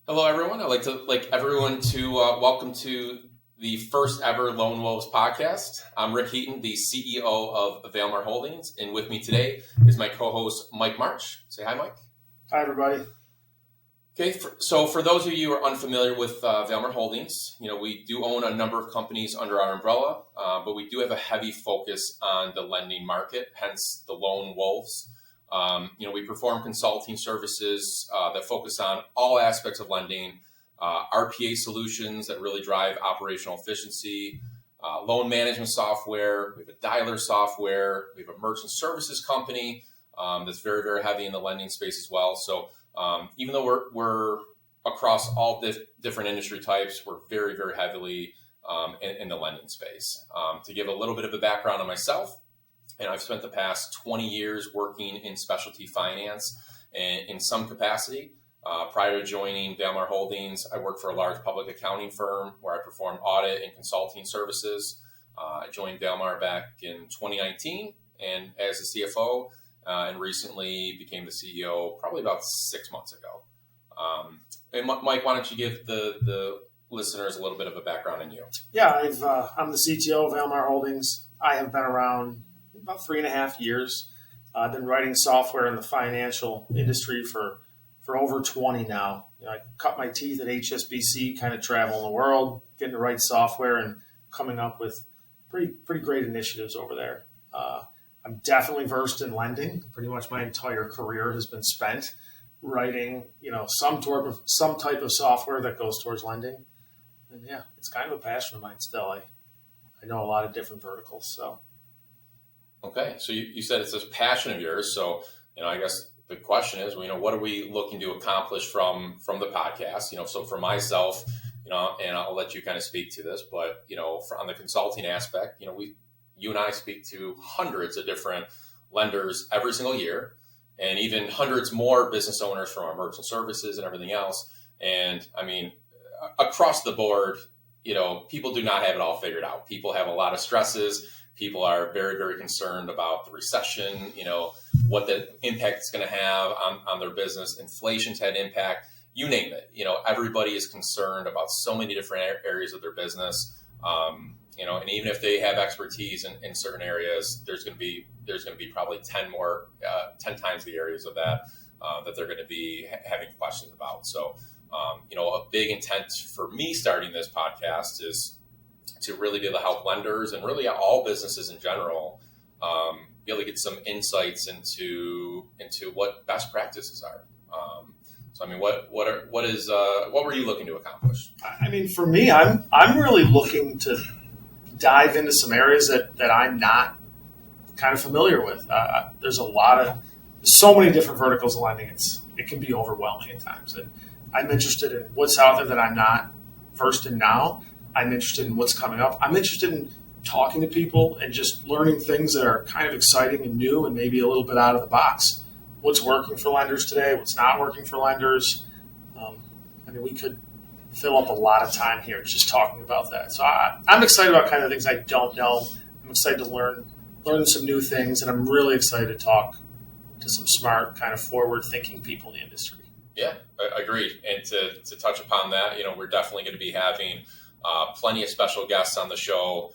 Hello, everyone. I'd like everyone to welcome to the first ever Lone Wolves podcast. I'm Rick Heaton, the CEO of Valmar Holdings, and with me today is my co-host Mike March. Say hi, Mike. Hi, everybody. Okay, so for those of you who are unfamiliar with Valmar Holdings, we do own a number of companies under our umbrella, but we do have a heavy focus on the lending market, hence the Lone Wolves. We perform consulting services that focus on all aspects of lending, RPA solutions that really drive operational efficiency, loan management software. We have a dialer software. We have a merchant services company that's very, very heavy in the lending space as well. So even though we're across all different industry types, we're very, very heavily in the lending space. To give a little bit of a background on myself, and I've spent the past 20 years working in specialty finance in some capacity. Prior to joining Valmar Holdings, I worked for a large public accounting firm where I performed audit and consulting services. I joined Valmar back in 2019 and as the CFO, and recently became the CEO probably about 6 months ago. And Mike, why don't you give the listeners a little bit of a background on you? Yeah, I'm the CTO of Valmar Holdings. I have been around about 3.5 years. I've been writing software in the financial industry for over 20 now. I cut my teeth at HSBC, kind of traveling the world, getting to write software and coming up with pretty great initiatives over there. I'm definitely versed in lending. Pretty much my entire career has been spent writing, some type of software that goes towards lending. And yeah, it's kind of a passion of mine still. I know a lot of different verticals, so. Okay, so you said it's a passion of yours. So, I guess the question is, what are we looking to accomplish from the podcast? So for myself, and I'll let you kind of speak to this, but, on the consulting aspect, you and I speak to hundreds of different lenders every single year, and even hundreds more business owners from our merchant services and everything else. And I mean, across the board, people do not have it all figured out. People have a lot of stresses. People are very, very concerned about the recession, what the impact is going to have on their business. Inflation's had impact, you name it. Everybody is concerned about so many different areas of their business. And even if they have expertise in certain areas, there's going to be probably 10 times the areas of that they're going to be having questions about. So, a big intent for me starting this podcast is to really be able to help lenders and really all businesses in general be able to get some insights into what best practices are. So, I mean, what were you looking to accomplish? I mean, for me, I'm really looking to dive into some areas that I'm not kind of familiar with. There's so many different verticals of lending. It can be overwhelming at times. And I'm interested in what's out there that I'm not versed in now. I'm interested in what's coming up. I'm interested in talking to people and just learning things that are kind of exciting and new and maybe a little bit out of the box. What's working for lenders today? What's not working for lenders? We could fill up a lot of time here just talking about that. So I'm excited about kind of things I don't know. I'm excited to learn some new things, and I'm really excited to talk to some smart, kind of forward-thinking people in the industry. Yeah, agreed. And to touch upon that, we're definitely going to be having plenty of special guests on the show.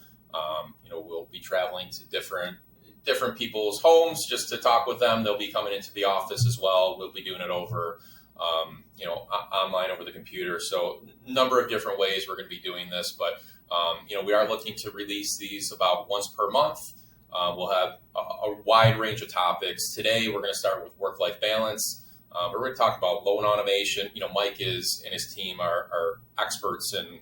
We'll be traveling to different people's homes just to talk with them. They'll be coming into the office as well. We'll be doing it over, online over the computer. So a number of different ways we're going to be doing this. But, we are looking to release these about once per month. We'll have a wide range of topics. Today, we're going to start with work-life balance. We're going to talk about loan automation. Mike and his team are experts in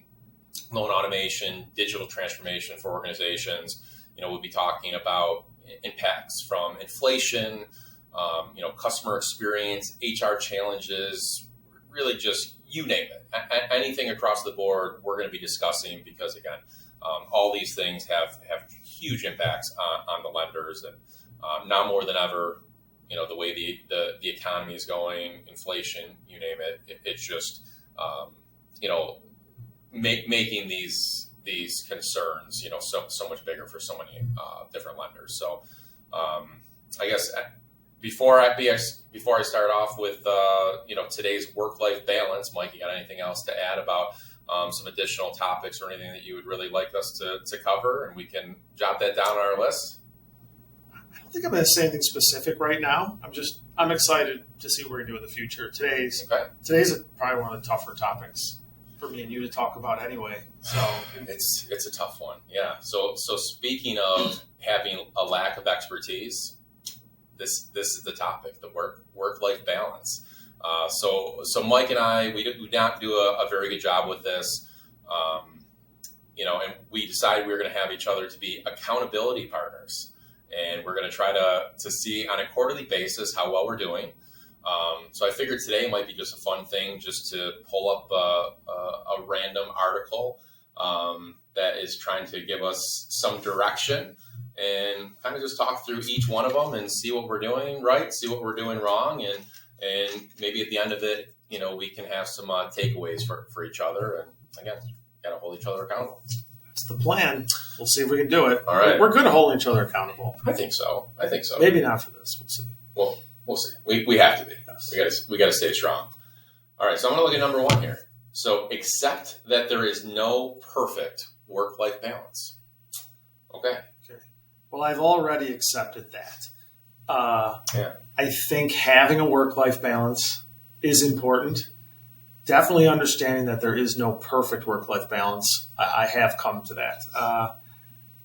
loan automation, digital transformation for organizations. We'll be talking about impacts from inflation, customer experience, HR challenges, really just you name it. Anything across the board, we're going to be discussing because, again, all these things have huge impacts on the lenders. And now more than ever, the way the economy is going, inflation, you name it, it's just, making these concerns, so much bigger for so many different lenders. So I guess before I start off with today's work-life balance, Mike, you got anything else to add about some additional topics or anything that you would really like us to cover, and we can jot that down on our list? I don't think I'm going to say anything specific right now. I'm excited to see what we're going to do in the future. Today's probably one of the tougher topics for me and you to talk about anyway. So it's a tough one. Yeah. So speaking of having a lack of expertise, this is the topic, the work-life balance. So Mike and I, we did not do a very good job with this, and we decided we were going to have each other to be accountability partners, and we're going to try to see on a quarterly basis how well we're doing. So I figured today might be just a fun thing, just to pull up a random article that is trying to give us some direction, and kind of just talk through each one of them and see what we're doing right, see what we're doing wrong, and maybe at the end of it, we can have some takeaways for each other. And again, got to hold each other accountable. That's the plan. We'll see if we can do it. All right. We're good at holding each other accountable. I think so. Maybe not for this. We'll see. Well, we'll see. We have to be. Yes. We got to stay strong. All right. So I'm going to look at number one here. So accept that there is no perfect work-life balance. Okay. Well, I've already accepted that. Yeah. I think having a work-life balance is important. Definitely understanding that there is no perfect work-life balance. I have come to that.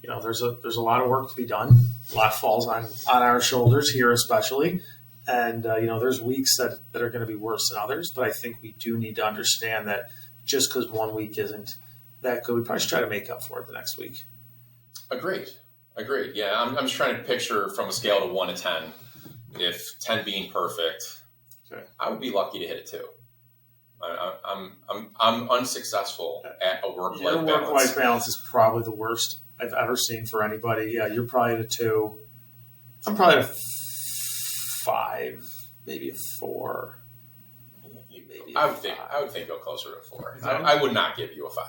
There's a lot of work to be done. A lot falls on our shoulders here, especially. And, there's weeks that are going to be worse than others. But I think we do need to understand that just because one week isn't that good, we probably should try to make up for it the next week. Agreed. Yeah, I'm just trying to picture from a scale of 1 to 10. If 10 being perfect, okay, I would be lucky to hit it 2. I'm unsuccessful at a work-life balance. Your work-life balance is probably the worst I've ever seen for anybody. Yeah, you're probably at a 2. I'm probably at a 5, maybe a 4. I would think go closer to 4. I would not give you a 5.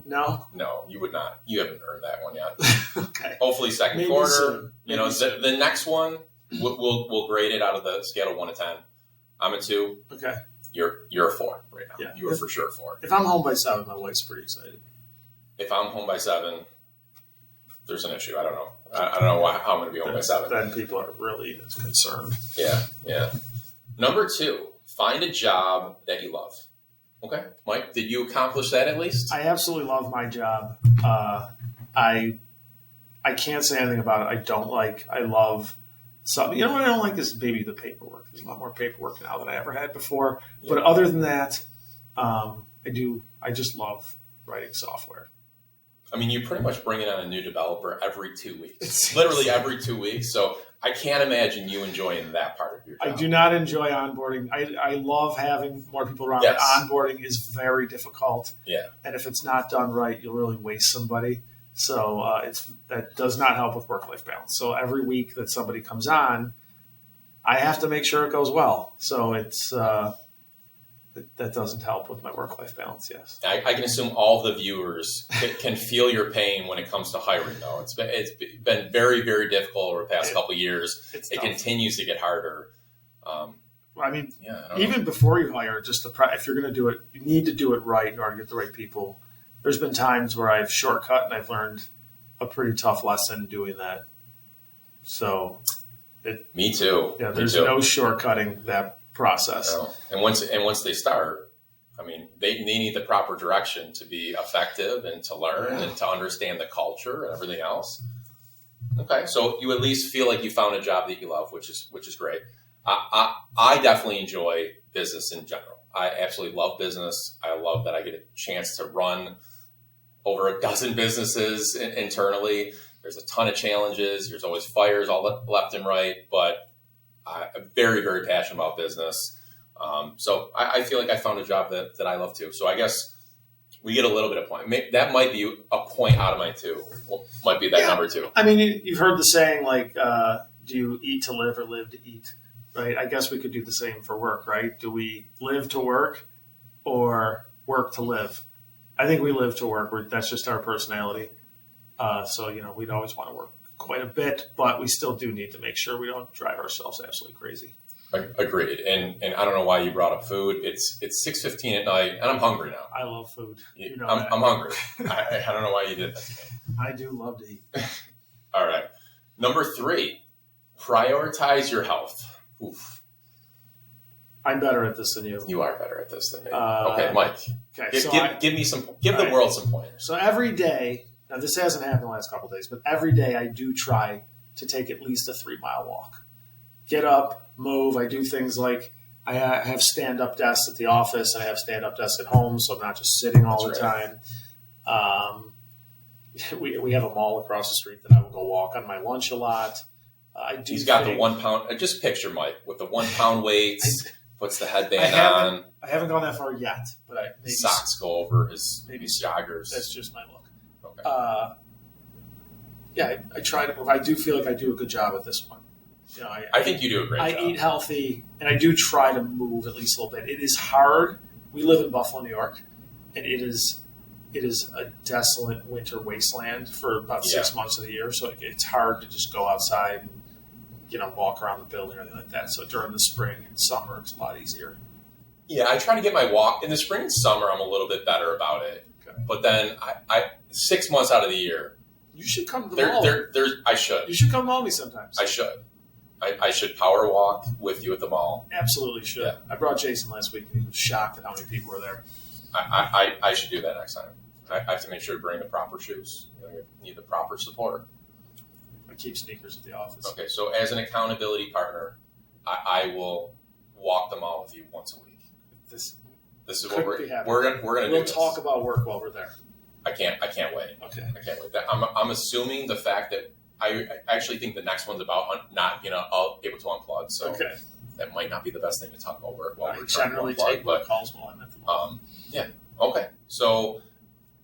No, you would not. You haven't earned that one yet. Okay. Hopefully, second Maybe quarter. soon. The next one we'll grade it out of the scale of 1 to 10. I'm a 2. Okay. You're a 4 right now. Yeah. You are for sure a 4. If I'm home by 7, my wife's pretty excited. If I'm home by 7, there's an issue. I don't know. I don't know how I'm going to be home by 7. Then people are really concerned. Yeah. Number 2, find a job that you love. Okay, Mike, did you accomplish that at least? I absolutely love my job. I can't say anything about it I don't like. I love something. What I don't like is maybe the paperwork. There's a lot more paperwork now than I ever had before. Yeah. But other than that, I just love writing software. I mean, you pretty much bring in on a new developer every 2 weeks. Literally every 2 weeks. So I can't imagine you enjoying that part of your job. I do not enjoy onboarding. I love having more people around. Yes. Onboarding is very difficult. Yeah. And if it's not done right, you'll really waste somebody. So that does not help with work-life balance. So every week that somebody comes on, I have to make sure it goes well. So it's that doesn't help with my work-life balance, yes. I can assume all the viewers can feel your pain when it comes to hiring, though. It's been very, very difficult over the past couple of years. It continues to get harder. Even before you hire, if you're going to do it, you need to do it right in order to get the right people. There's been times where I've shortcut and I've learned a pretty tough lesson doing that. So, me too. Yeah, there's no shortcutting that process. No. And once they start, I mean, they need the proper direction to be effective and to learn and to understand the culture and everything else. Okay, so you at least feel like you found a job that you love, which is great. I definitely enjoy business in general. I absolutely love business. I love that I get a chance to run over a dozen businesses internally. There's a ton of challenges. There's always fires all left and right, but I'm very, very passionate about business. So I feel like I found a job that I love too. So I guess we get a little bit of point. That might be a point out of my 2. Might be that number 2. I mean, you've heard the saying, like, do you eat to live or live to eat? Right? I guess we could do the same for work, right? Do we live to work or work to live? I think we live to work. That's just our personality. So, we'd always want to work quite a bit, but we still do need to make sure we don't drive ourselves absolutely crazy. Agreed. And I don't know why you brought up food. It's 6:15 at night, and I'm hungry now. I love food. I'm hungry. I don't know why you did that to me. I do love to eat. All right. Number 3, prioritize your health. Oof. I'm better at this than you. You are better at this than me. Okay, Mike. Okay, Give the world some pointers. So every day, now this hasn't happened the last couple of days, but every day I do try to take at least a 3-mile walk. Get up, move. I do things like I have stand-up desks at the office and I have stand-up desks at home, so I'm not just sitting all the time. We have a mall across the street that I will go walk on my lunch a lot. He's got the 1 pound. Just picture Mike with the 1 pound weights, puts the headband on. I haven't gone that far yet, but socks go over his joggers. That's just my look. Okay. I try to move. I do feel like I do a good job at this one. I think you do a great job. I eat healthy, and I do try to move at least a little bit. It is hard. We live in Buffalo, New York, and it is a desolate winter wasteland for about 6 months of the year. So it's hard to just go outside and walk around the building or anything like that. So during the spring and summer, it's a lot easier. Yeah, I try to get my walk in the spring and summer. I'm a little bit better about it, but then I 6 months out of the year, you should come to the mall. I should. You should come to me sometimes. I should. I should power walk with you at the mall. Absolutely should. Yeah. I brought Jason last week, and he was shocked at how many people were there. I should do that next time. I have to make sure to bring the proper shoes. You need the proper support. I keep sneakers at the office. Okay, so as an accountability partner, I will walk the mall with you once a week. This is what we're gonna do. We'll talk about work while we're there. I can't wait. Okay. I can't wait. I'm assuming the fact that I actually think the next one's about not able to unplug. So that might not be the best thing to talk about work while we're trying to unplug. I generally take my calls while I'm at the mall. Yeah. Okay. So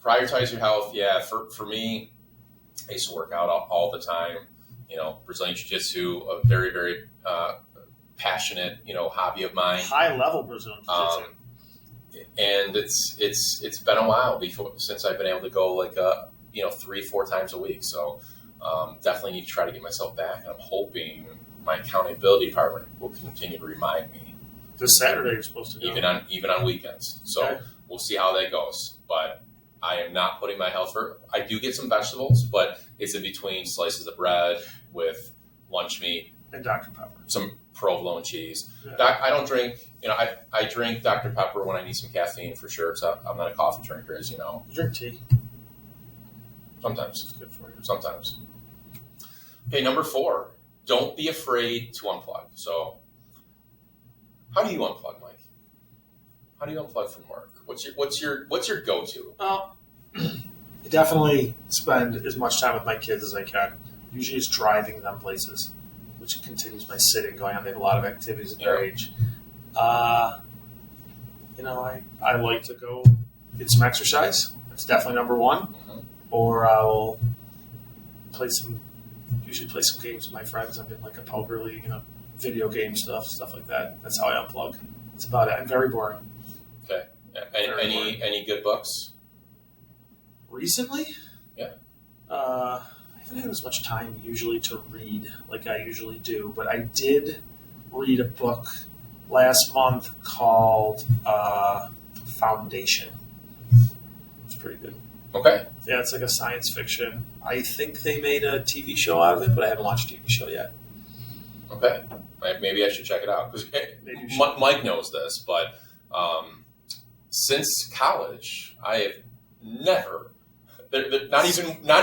prioritize your health. Yeah. For me, I used to work out all the time. Brazilian Jiu-Jitsu, a very, very passionate, hobby of mine. High level Brazilian Jiu-Jitsu. And it's been a while since I've been able to go 3-4 times a week. So definitely need to try to get myself back. And I'm hoping my accountability partner will continue to remind me. This Saturday you're supposed to go. Even on weekends. So we'll see how that goes. But I am not putting my health first. I do get some vegetables, but it's in between slices of bread with lunch meat. And Dr. Pepper. Some provolone cheese. Yeah. I don't drink, I drink Dr. Pepper when I need some caffeine for sure. So I'm not a coffee drinker, as you know. You drink tea. Sometimes. It's good for you. Sometimes. Okay, number 4, don't be afraid to unplug. So how do you unplug, Mike? How do you unplug from work? What's your go-to? Well, I definitely spend as much time with my kids as I can. Usually it's driving them places, which continues my sitting going on. They have a lot of activities at their age. I like to go get some exercise. That's definitely number 1. Mm-hmm. Or I'll usually play some games with my friends. I'm in a poker league, video game stuff like that. That's how I unplug. That's about it. I'm very boring. Okay. Any good books? Recently? Yeah. I haven't had as much time usually to read like I usually do, but I did read a book last month called Foundation. It's pretty good. Okay. Yeah, it's like a science fiction. I think they made a TV show out of it, but I haven't watched a TV show yet. Okay. Maybe I should check it out. Because Mike knows this, but since college, I have never... not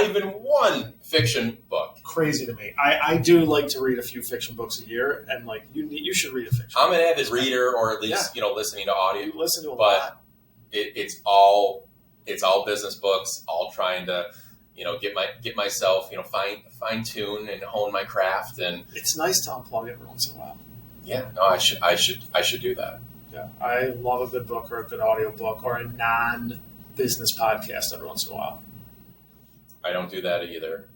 even one fiction book. Crazy to me. I do like to read a few fiction books a year, and you should read a fiction. I'm an avid reader, or at least listening to audio. You listen to a lot. It's all business books. All trying to get myself fine tune and hone my craft. And it's nice to unplug every once in a while. Yeah, no, I should do that. Yeah, I love a good book or a good audio book or a non-business podcast every once in a while. I don't do that either.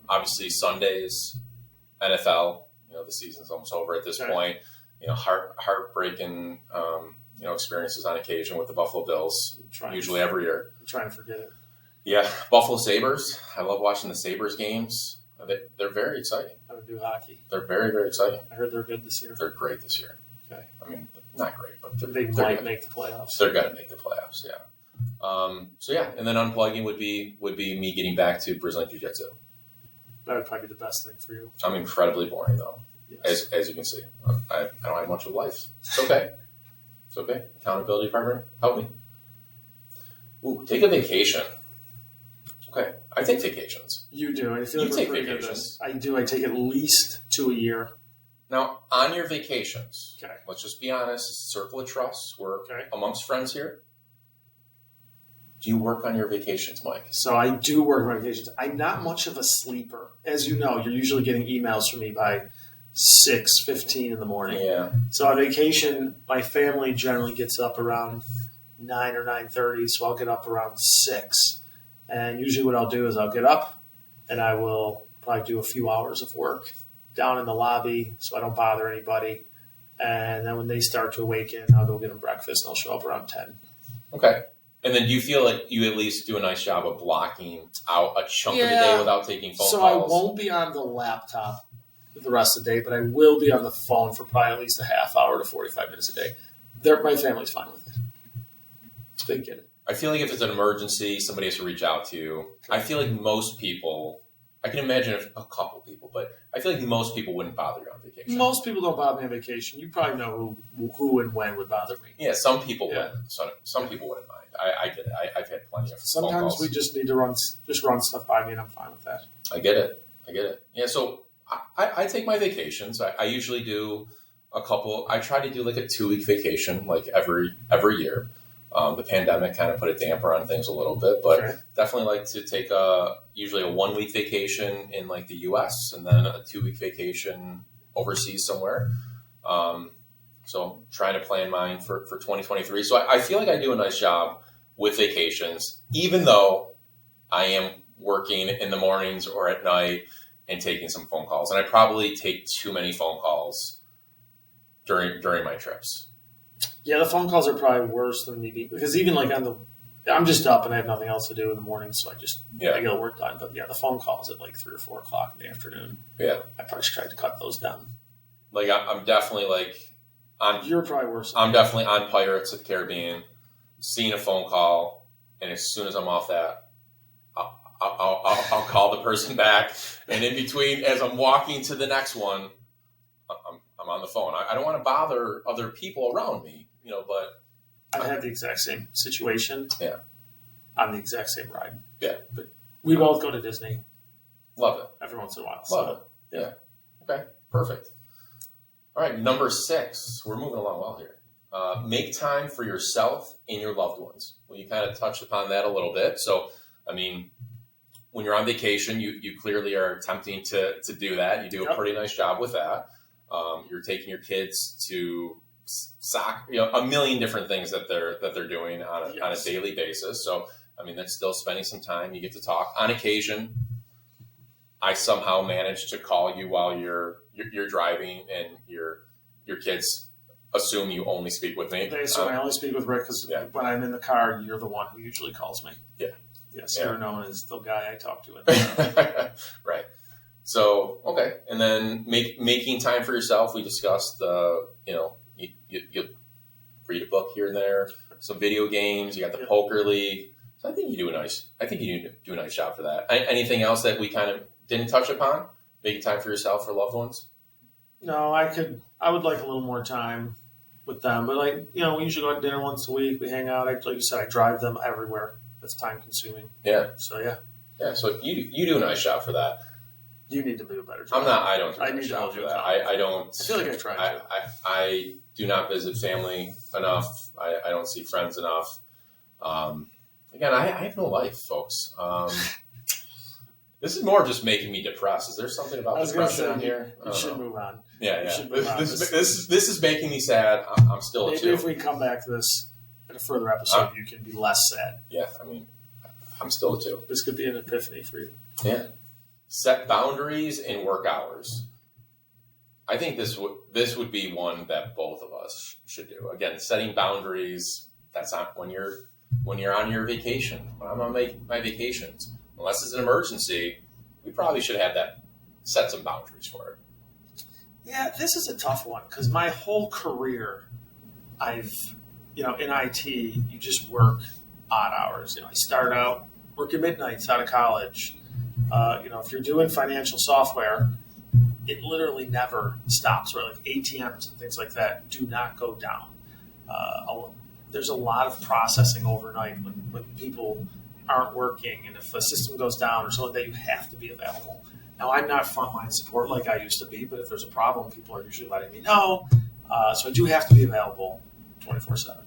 Obviously, Sundays, NFL. The season's almost over at this point. Heartbreaking. Experiences on occasion with the Buffalo Bills. Usually every year. I'm trying to forget it. Yeah, Buffalo Sabres. I love watching the Sabres games. They're very exciting. How to do hockey. They're very, very exciting. I heard they're good this year. They're great this year. Okay. I mean, not great, but they might make the playoffs. They're going to make the playoffs, yeah. So yeah, and then unplugging would be me getting back to Brazilian Jiu-Jitsu. That would probably be the best thing for you. I'm incredibly boring though, yes. as you can see. I don't have much of a life. It's okay. It's okay. Accountability department, help me. Ooh, take a vacation. Okay, I take vacations. You do. I feel like you we're take pretty vacations. Good at this. I do. I take at least 2 a year. Now, on your vacations, okay. Let's just be honest. It's a circle of trust. We're amongst friends here. Do you work on your vacations, Mike? So I do work on my vacations. I'm not much of a sleeper. As you know, you're usually getting emails from me by 6:15 in the morning. Yeah. So on vacation, my family generally gets up around 9 or 9:30, so I'll get up around 6. And usually what I'll do is I'll get up and I will probably do a few hours of work down in the lobby so I don't bother anybody. And then when they start to awaken, I'll go get them breakfast and I'll show up around 10. Okay. And then do you feel like you at least do a nice job of blocking out a chunk of the day without taking phone calls? So I won't be on the laptop the rest of the day, but I will be on the phone for probably at least a half hour to 45 minutes a day. My family's fine with it. They get it. I feel like if it's an emergency, somebody has to reach out to you. I feel like most people, I can imagine a couple people, but I feel like most people wouldn't bother you on vacation. Most people don't bother me on vacation. You probably know who and when would bother me. Yeah, some people wouldn't. Some people wouldn't mind. I get it. I've had plenty of phone calls. Sometimes we just need to run stuff by me, and I'm fine with that. I get it. Yeah, so I take my vacations. I usually do a couple. I try to do like a 2-week vacation, like every year. The pandemic kind of put a damper on things a little bit, but definitely like to take usually a 1-week vacation in like the U.S. and then a 2-week vacation overseas somewhere. So trying to plan mine for 2023. So I feel like I do a nice job with vacations, even though I am working in the mornings or at night and taking some phone calls. And I probably take too many phone calls during my trips. Yeah, the phone calls are probably worse than me because even like I'm just up and I have nothing else to do in the morning, so I get the work done. But yeah, the phone calls at like 3 or 4 o'clock in the afternoon. Yeah, I probably tried to cut those down. Like I'm definitely like you're probably worse. I'm definitely on Pirates of the Caribbean, seeing a phone call, and as soon as I'm off that, I'll call the person back, and in between, as I'm walking to the next one, I'm on the phone. I don't want to bother other people around me, but I had the exact same situation. Yeah. On the exact same ride. Yeah. But we both go to Disney. Love it. Every once in a while. Love it. Yeah. Okay. Perfect. All right. Number 6. We're moving along well here. Make time for yourself and your loved ones. Well, you kind of touched upon that a little bit. So, I mean, when you're on vacation, you clearly are attempting to do that. You do a pretty nice job with that. You're taking your kids to soccer, a million different things that they're doing on a daily basis. So, I mean, that's still spending some time. You get to talk. On occasion, I somehow manage to call you while you're driving, and your kids assume you only speak with me. They assume I only speak with Rick because when I'm in the car, you're the one who usually calls me. Yeah. Yes, you're known as the guy I talk to in the car. Right. So, okay. And then making time for yourself. We discussed, you read a book here and there, some video games. You got the poker league. So I think you do a nice job for that. Anything else that we kind of didn't touch upon? Making time for yourself or loved ones? No, I would like a little more time with them. But we usually go out to dinner once a week. We hang out. Like you said, I drive them everywhere. That's time consuming. Yeah. So, yeah. Yeah. So you do a nice job for that. You need to do a better job. I don't do a nice job for that. I don't. I feel like I try to. I do not visit family enough. I don't see friends enough. Again, I have no life, folks. This is more just making me depressed. Is there something about depression in here? You should move on. Yeah. This is making me sad. I'm still maybe if we come back to this in a further episode, you can be less sad. Yeah, I mean, I'm still a 2. This could be an epiphany for you. Yeah. Set boundaries in work hours. I think this would be one that both of us should do. Again, setting boundaries. That's not when you're on your vacation. When I'm on my vacations, unless it's an emergency, we probably should have set some boundaries for it? Yeah, this is a tough one because my whole career, in IT, you just work odd hours. I start out working midnights out of college. If you're doing financial software, it literally never stops. Right, like ATMs and things like that do not go down. There's a lot of processing overnight when people aren't working, and if a system goes down or something like that, you have to be available. Now, I'm not frontline support like I used to be, but if there's a problem, people are usually letting me know. So I do have to be available 24/7.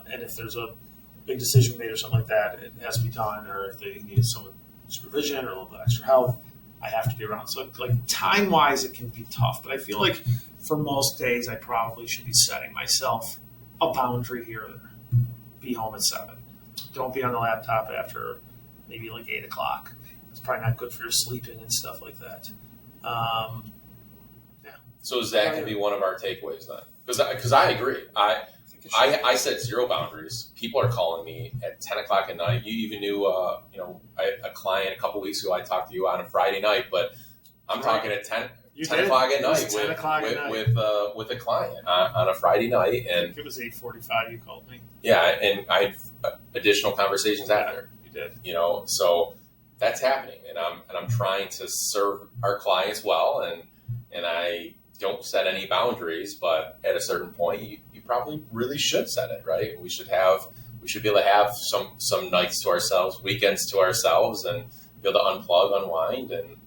And if there's a big decision made or something like that, it has to be done, or if they need some supervision or a little bit extra help, I have to be around. So, like, time-wise, it can be tough. But I feel like for most days, I probably should be setting myself a boundary here or there. Be home at 7. Don't be on the laptop after maybe like 8 o'clock. It's probably not good for your sleeping and stuff like that. So is that going to be one of our takeaways then? Because I agree. I set zero boundaries. People are calling me at 10 o'clock at night. You even knew, a client a couple weeks ago. I talked to you on a Friday night, but I'm talking at 10 o'clock at night with a client on a Friday night. And I think it was 8:45 you called me. Yeah, and I had additional conversations after. You did. So that's happening, and I'm trying to serve our clients well, and I don't set any boundaries, but at a certain point, you probably really should set it, right? We should be able to have some nights to ourselves, weekends to ourselves, and be able to unplug, unwind, and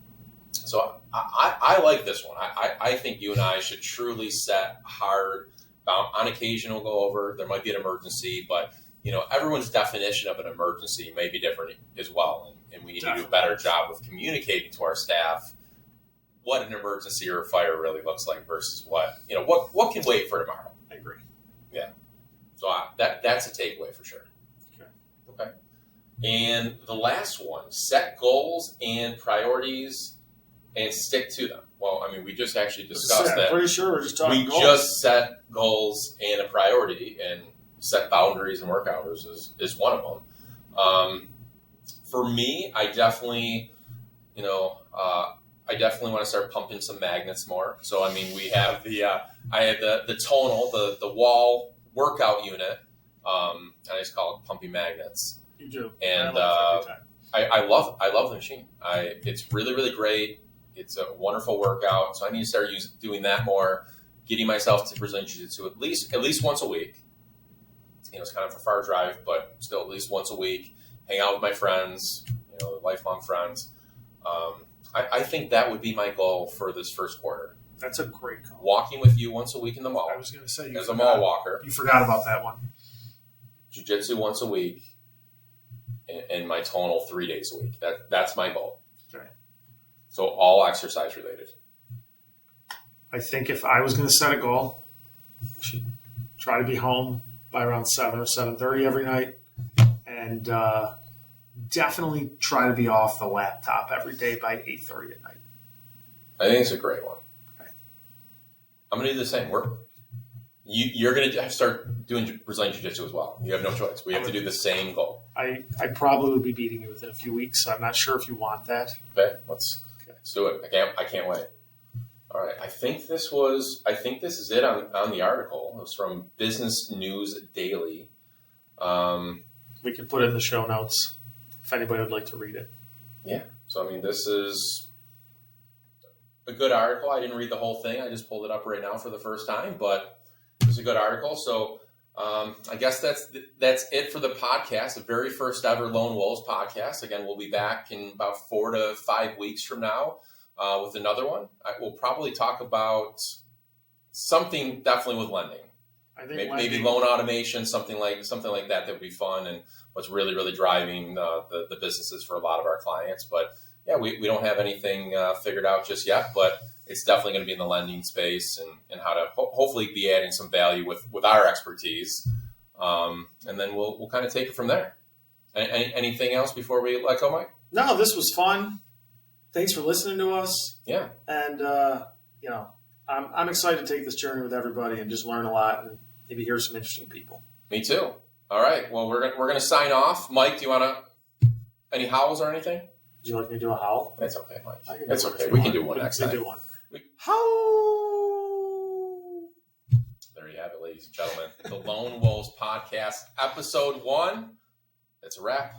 so I like this one. I think you and I should truly set hard. On occasion, we'll go over. There might be an emergency, but everyone's definition of an emergency may be different as well, and we need to do a better job of communicating to our staff what an emergency or a fire really looks like versus what can wait for tomorrow. I agree. Yeah. So that's a takeaway for sure. Okay. And the last one: set goals and priorities and stick to them. Well, I mean, we just actually discussed that. I'm pretty sure we're just talking goals. We just set goals and a priority, and set boundaries and work hours is one of them. For me, I definitely want to start pumping some magnets more. So, I mean, we have I had the tonal, the wall workout unit. I just call it pumping magnets. You do. And I love the machine. It's really, really great. It's a wonderful workout, so I need to start doing that more, getting myself to Brazilian Jiu-Jitsu at least once a week. It's kind of a far drive, but still at least once a week. Hang out with my friends, lifelong friends. I think that would be my goal for this first quarter. That's a great goal. Walking with you once a week in the mall. I was going to say, as a mall walker. You forgot about that one. Jiu-Jitsu once a week, and my tonal 3 days a week. That's my goal. Okay. So all exercise related. I think if I was going to set a goal, I should try to be home by around 7 or 7:30 every night, and definitely try to be off the laptop every day by 8:30 at night. I think it's a great one. Okay. I'm going to do the same. You're going to start doing Brazilian Jiu-Jitsu as well. You have no choice. We have to do the same goal. I probably would be beating you within a few weeks, so I'm not sure if you want that. Okay, let's do it. I can't wait. All right. I think this is it on the article. It was from Business News Daily. We can put it in the show notes if anybody would like to read it. Yeah. So, I mean, this is a good article. I didn't read the whole thing. I just pulled it up right now for the first time, but it was a good article. So, I guess that's it for the podcast, the very first ever Lone Wolves podcast. Again, we'll be back in about 4 to 5 weeks from now with another one. We'll probably talk about something definitely with lending. I think maybe loan automation, something like that would be fun, and what's really, really driving the businesses for a lot of our clients. But yeah, we don't have anything figured out just yet, but it's definitely going to be in the lending space and how to hopefully be adding some value with our expertise. And then we'll kind of take it from there. Anything else before we let go, Mike? No, this was fun. Thanks for listening to us. Yeah. And, I'm excited to take this journey with everybody and just learn a lot and maybe hear some interesting people. Me too. All right. Well, we're going to sign off. Mike, do you want any howls or anything? Would you like me to do a howl? That's okay, Mike. I can do That's one okay. if We you can want. do one next We time. do one. Howl! There you have it, ladies and gentlemen. The Lone Wolves Podcast, Episode 1. That's a wrap.